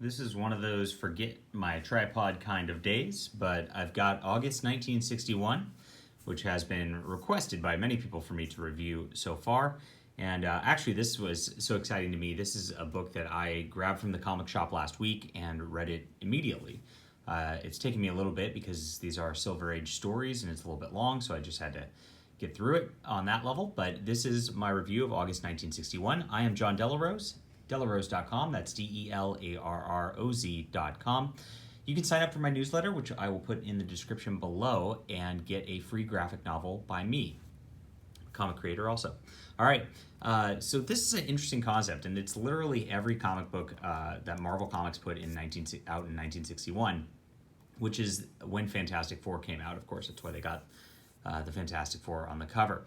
This is one of those forget my tripod kind of days, but I've got August 1961, which has been requested by many people for me to review so far. And actually, this was so exciting to me. This is a book that I grabbed from the comic shop last week and read it immediately. It's taken me a little bit because these are Silver Age stories and it's a little bit long, so I just had to get through it on that level. But this is my review of August 1961. I am John Delarose, delarose.com. That's DELARROZ.com. You can sign up for my newsletter, which I will put in the description below, and get a free graphic novel by me, comic creator also. All right, so this is an interesting concept, and it's literally every comic book that Marvel Comics put out in 1961, which is when Fantastic Four came out, of course. That's why they got the Fantastic Four on the cover.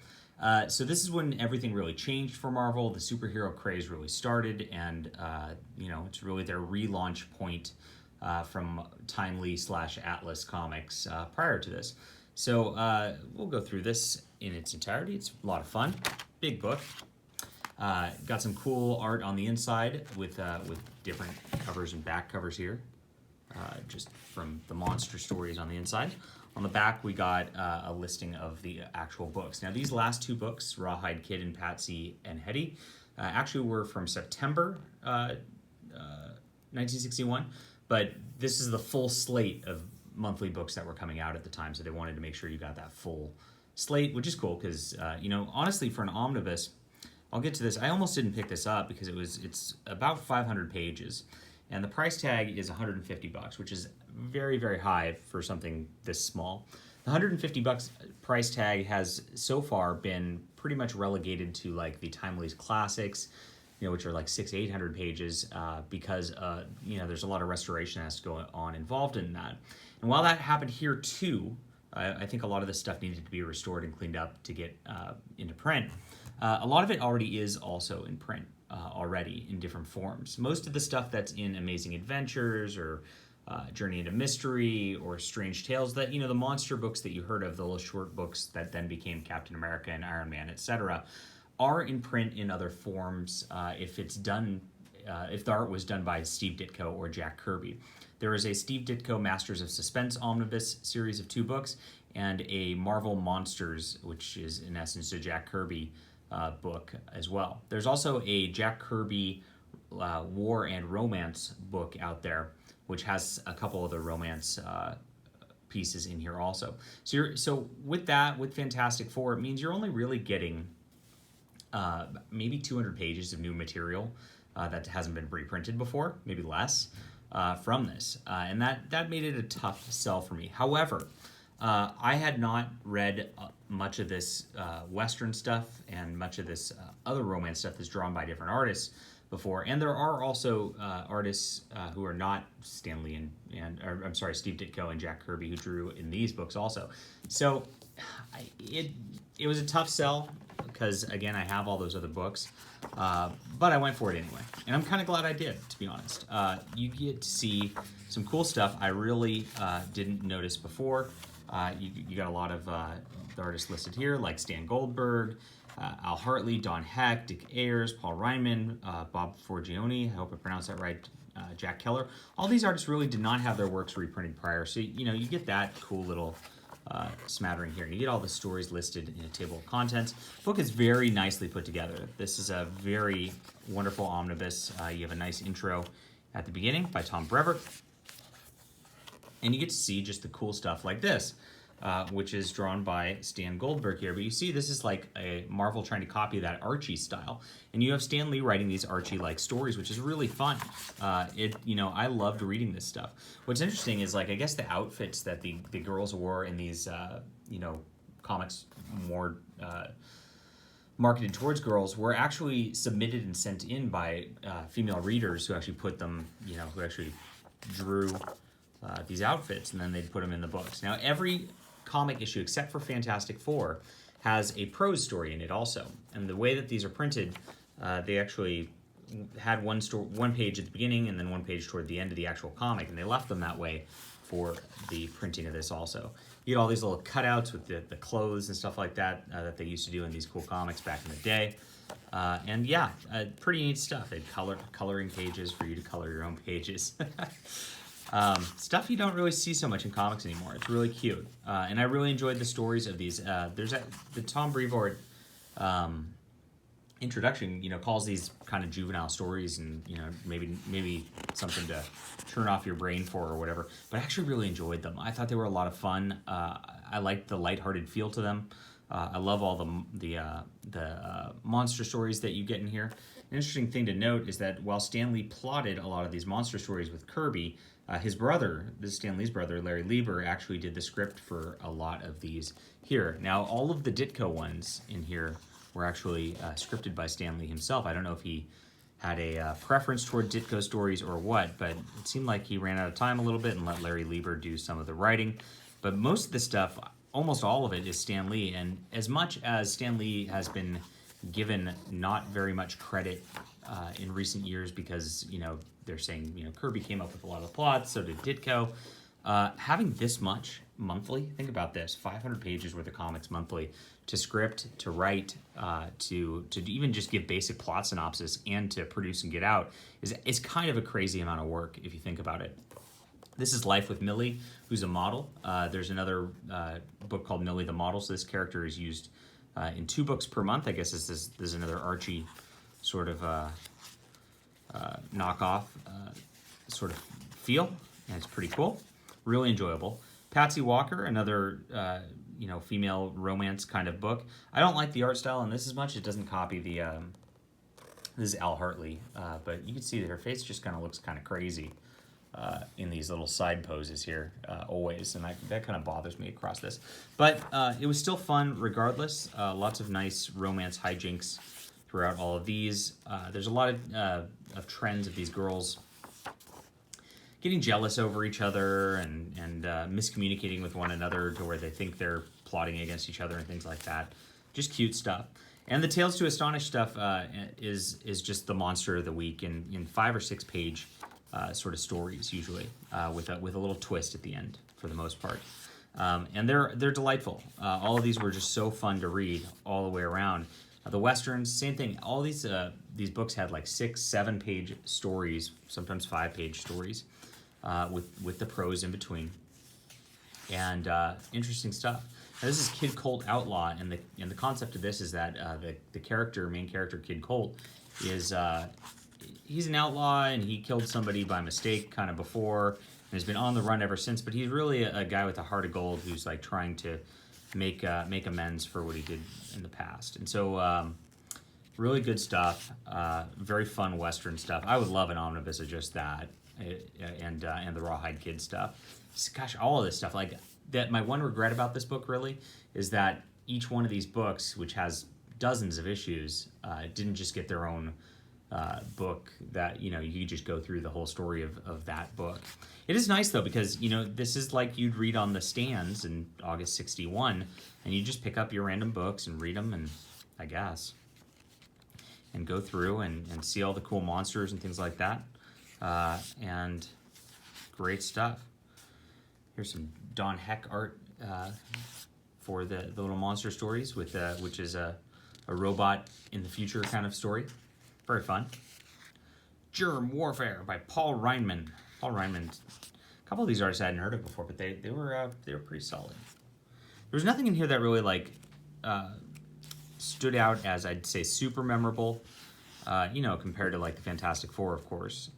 So this is when everything really changed for Marvel. The superhero craze really started, and it's really their relaunch point from Timely/Atlas Comics prior to this. So we'll go through this in its entirety. It's a lot of fun. Big book. Got some cool art on the inside with different covers and back covers here, just from the monster stories on the inside. On the back, we got a listing of the actual books. Now, these last two books, Rawhide Kid and Patsy and Hetty, actually were from September 1961, but this is the full slate of monthly books that were coming out at the time, so they wanted to make sure you got that full slate, which is cool because, honestly, for an omnibus, I'll get to this. I almost didn't pick this up because it's about 500 pages, and the price tag is $150, which is very, very high for something this small. The $150 price tag has so far been pretty much relegated to like the Timely's classics, which are like 600-800 pages, because there's a lot of restoration that has to go on involved in that. And while that happened here too, I think a lot of this stuff needed to be restored and cleaned up to get into print. A lot of it already is also in print already in different forms. Most of the stuff that's in Amazing Adventures or Journey into Mystery or Strange Tales, that the monster books that you heard of, the little short books that then became Captain America and Iron Man, etc., are in print in other forms if it's done, if the art was done by Steve Ditko or Jack Kirby. There is a Steve Ditko Masters of Suspense Omnibus series of 2 books and a Marvel Monsters, which is in essence a Jack Kirby book as well. There's also a Jack Kirby War and Romance book out there, which has a couple other romance pieces in here also. So with that, with Fantastic Four, it means you're only really getting maybe 200 pages of new material that hasn't been reprinted before, maybe less, from this. And that made it a tough sell for me. However, I had not read much of this Western stuff and much of this other romance stuff that's drawn by different artists before. And there are also artists who are not Steve Ditko and Jack Kirby who drew in these books also. So it was a tough sell because, again, I have all those other books. But I went for it anyway. And I'm kind of glad I did, to be honest. You get to see some cool stuff I really didn't notice before. You got a lot of the artists listed here, like Stan Goldberg, Al Hartley, Don Heck, Dick Ayers, Paul Reinman, Bob Forgione, I hope I pronounced that right, Jack Keller. All these artists really did not have their works reprinted prior, so you get that cool little smattering here. You get all the stories listed in a table of contents. The book is very nicely put together. This is a very wonderful omnibus. You have a nice intro at the beginning by Tom Brevoort, and you get to see just the cool stuff like this, which is drawn by Stan Goldberg here. But you see, this is like a Marvel trying to copy that Archie style. And you have Stan Lee writing these Archie-like stories, which is really fun. I loved reading this stuff. What's interesting is, I guess the outfits that the girls wore in these, comics more marketed towards girls were actually submitted and sent in by female readers who actually put them, who actually drew these outfits, and then they'd put them in the books. Now, every comic issue except for Fantastic Four has a prose story in it also. And the way that these are printed, they actually had one page at the beginning and then one page toward the end of the actual comic, and they left them that way for the printing of this also. You get all these little cutouts with the clothes and stuff like that that they used to do in these cool comics back in the day. And yeah, pretty neat stuff. They had coloring pages for you to color your own pages. Stuff you don't really see so much in comics anymore. It's really cute. And I really enjoyed the stories of these. The Tom Brevoort introduction, calls these kind of juvenile stories, and maybe something to turn off your brain for or whatever. But I actually really enjoyed them. I thought they were a lot of fun. I liked the lighthearted feel to them. I love all the monster stories that you get in here. An interesting thing to note is that while Stan Lee plotted a lot of these monster stories with Kirby, his brother, this is Stan Lee's brother, Larry Lieber, actually did the script for a lot of these here. Now, all of the Ditko ones in here were actually scripted by Stan Lee himself. I don't know if he had a preference toward Ditko stories or what, but it seemed like he ran out of time a little bit and let Larry Lieber do some of the writing. But most of the stuff, almost all of it, is Stan Lee. And as much as Stan Lee has been given not very much credit in recent years because, they're saying, Kirby came up with a lot of the plots, so did Ditko. Having this much monthly, think about this, 500 pages worth of comics monthly, to script, to write, to even just give basic plot synopsis and to produce and get out is kind of a crazy amount of work if you think about it. This is Life with Millie, who's a model. There's another book called Millie the Model, so this character is used in 2 books per month. I guess this is another Archie sort of knockoff sort of feel, and it's pretty cool. Really enjoyable. Patsy Walker, another female romance kind of book. I don't like the art style in this as much. It doesn't copy the. This is Al Hartley, but you can see that her face just kind of looks kind of crazy in these little side poses here, always, and that kind of bothers me across this. But it was still fun regardless. Lots of nice romance hijinks throughout all of these. There's a lot of trends of these girls getting jealous over each other and miscommunicating with one another to where they think they're plotting against each other and things like that. Just cute stuff. And the Tales to Astonish stuff is just the monster of the week in 5 or 6 page sort of stories usually, with a little twist at the end for the most part. And they're delightful. All of these were just so fun to read all the way around. The Westerns, same thing. All these books had like 6, 7 page stories, sometimes 5 page stories, with the prose in between, and interesting stuff. Now, this is Kid Colt Outlaw, and the concept of this is that the main character Kid Colt is he's an outlaw, and he killed somebody by mistake kind of before, and has been on the run ever since. But he's really a guy with a heart of gold who's like trying to make amends for what he did in the past. And so really good stuff, very fun Western stuff. I would love an omnibus of just that, and the Rawhide Kid stuff. Gosh, all of this stuff, like that. My one regret about this book really is that each one of these books, which has dozens of issues, didn't just get their own book that you could just go through the whole story of that book. It is nice though, because this is like you'd read on the stands in August '61, and you just pick up your random books and read them, and I guess, and go through and see all the cool monsters and things like that, and great stuff. Here's some Don Heck art for the little monster stories, with which is a robot in the future kind of story. Very fun. Germ Warfare by Paul Reinman. Paul Reinman. A couple of these artists I hadn't heard of before, but they were pretty solid. There was nothing in here that really stood out as, I'd say, super memorable. Compared to like the Fantastic Four, of course.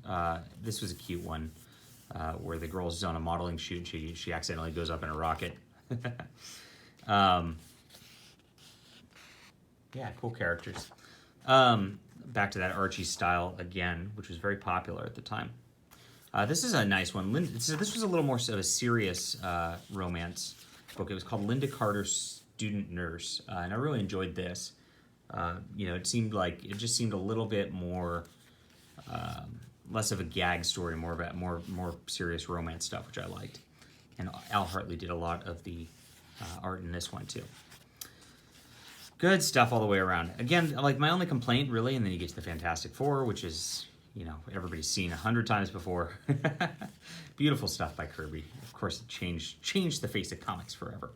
This was a cute one where the girl's on a modeling shoot. She accidentally goes up in a rocket. Yeah, cool characters. Back to that Archie style again, which was very popular at the time. This is a nice one. This was a little more of a serious romance book. It was called Linda Carter's Student Nurse, and I really enjoyed this. It just seemed a little bit more, less of a gag story, more of a more serious romance stuff, which I liked. And Al Hartley did a lot of the art in this one too. Good stuff all the way around. Again, like my only complaint really, and then you get to the Fantastic Four, which is, everybody's seen 100 times before. Beautiful stuff by Kirby. Of course, it changed the face of comics forever.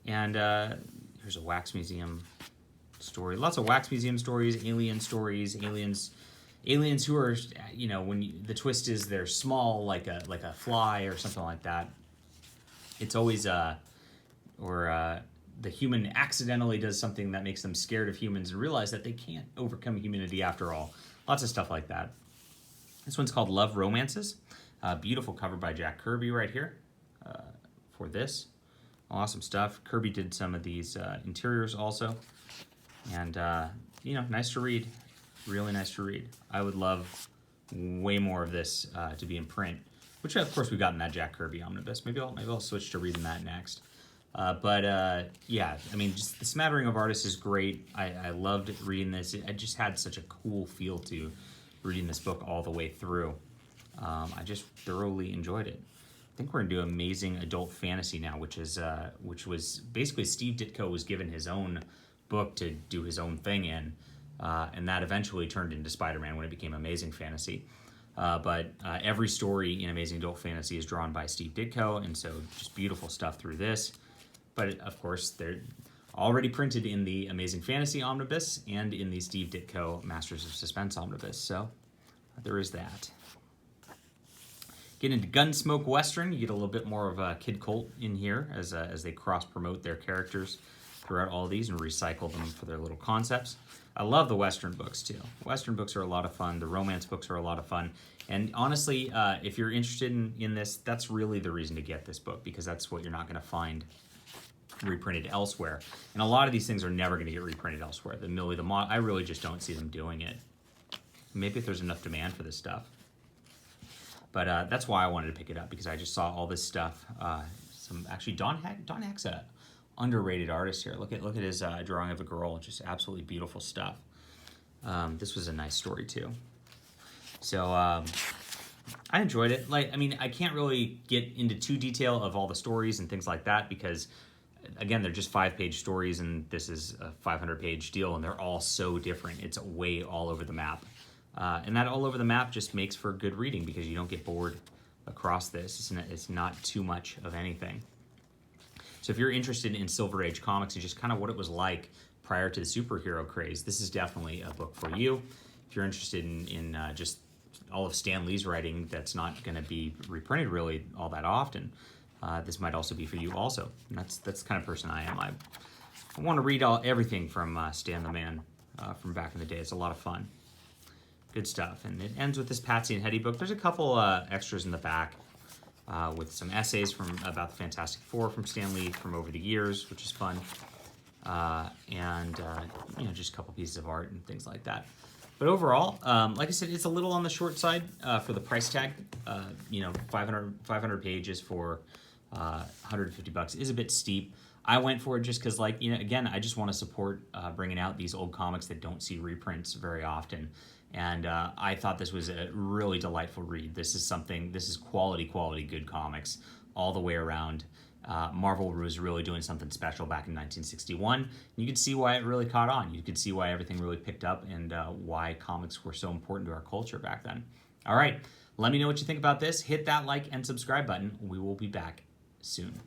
And here's a wax museum story. Lots of wax museum stories, aliens who are, the twist is they're small, like a fly or something like that. It's always the human accidentally does something that makes them scared of humans and realize that they can't overcome humanity after all. Lots of stuff like that. This one's called Love Romances. Beautiful cover by Jack Kirby right here for this. Awesome stuff. Kirby did some of these interiors also. And, nice to read. Really nice to read. I would love way more of this to be in print, which of course we got in that Jack Kirby omnibus. Maybe I'll switch to reading that next. Yeah, I mean, just the smattering of artists is great. I loved reading this. I just had such a cool feel to reading this book all the way through. I just thoroughly enjoyed it. I think we're gonna do Amazing Adult Fantasy now, which was basically Steve Ditko was given his own book to do his own thing in, and that eventually turned into Spider-Man when it became Amazing Fantasy. But every story in Amazing Adult Fantasy is drawn by Steve Ditko, and so just beautiful stuff through this. But of course, they're already printed in the Amazing Fantasy Omnibus and in the Steve Ditko Masters of Suspense Omnibus, so there is that. Get into Gunsmoke Western, you get a little bit more of a Kid Colt in here as they cross-promote their characters throughout all these and recycle them for their little concepts. I love the Western books too. Western books are a lot of fun. The romance books are a lot of fun. And honestly, if you're interested in this, that's really the reason to get this book, because that's what you're not going to find reprinted elsewhere. And a lot of these things are never going to get reprinted elsewhere. I really just don't see them doing it. Maybe if there's enough demand for this stuff. But that's why I wanted to pick it up, because I just saw all this stuff. Don Heck's a underrated artist here. Look at his drawing of a girl. Just absolutely beautiful stuff. This was a nice story too. So I enjoyed it. I can't really get into too detail of all the stories and things like that, because again, they're just 5-page stories, and this is a 500-page deal, and they're all so different. It's way all over the map. And that all over the map just makes for good reading, because you don't get bored across this. It's not too much of anything. So if you're interested in Silver Age comics and just kind of what it was like prior to the superhero craze, this is definitely a book for you. If you're interested in just all of Stan Lee's writing that's not going to be reprinted really all that often, this might also be for you also. And that's the kind of person I am. I want to read everything from Stan the Man from back in the day. It's a lot of fun. Good stuff. And it ends with this Patsy and Hetty book. There's a couple extras in the back with some essays about the Fantastic Four from Stan Lee from over the years, which is fun. Just a couple pieces of art and things like that. But overall, like I said, it's a little on the short side for the price tag. 500 pages for $150 is a bit steep. I went for it just because, again, I just want to support bringing out these old comics that don't see reprints very often. And I thought this was a really delightful read. This is quality good comics all the way around. Marvel was really doing something special back in 1961. You could see why it really caught on. You could see why everything really picked up, and why comics were so important to our culture back then. All right, let me know what you think about this. Hit that like and subscribe button. We will be back soon.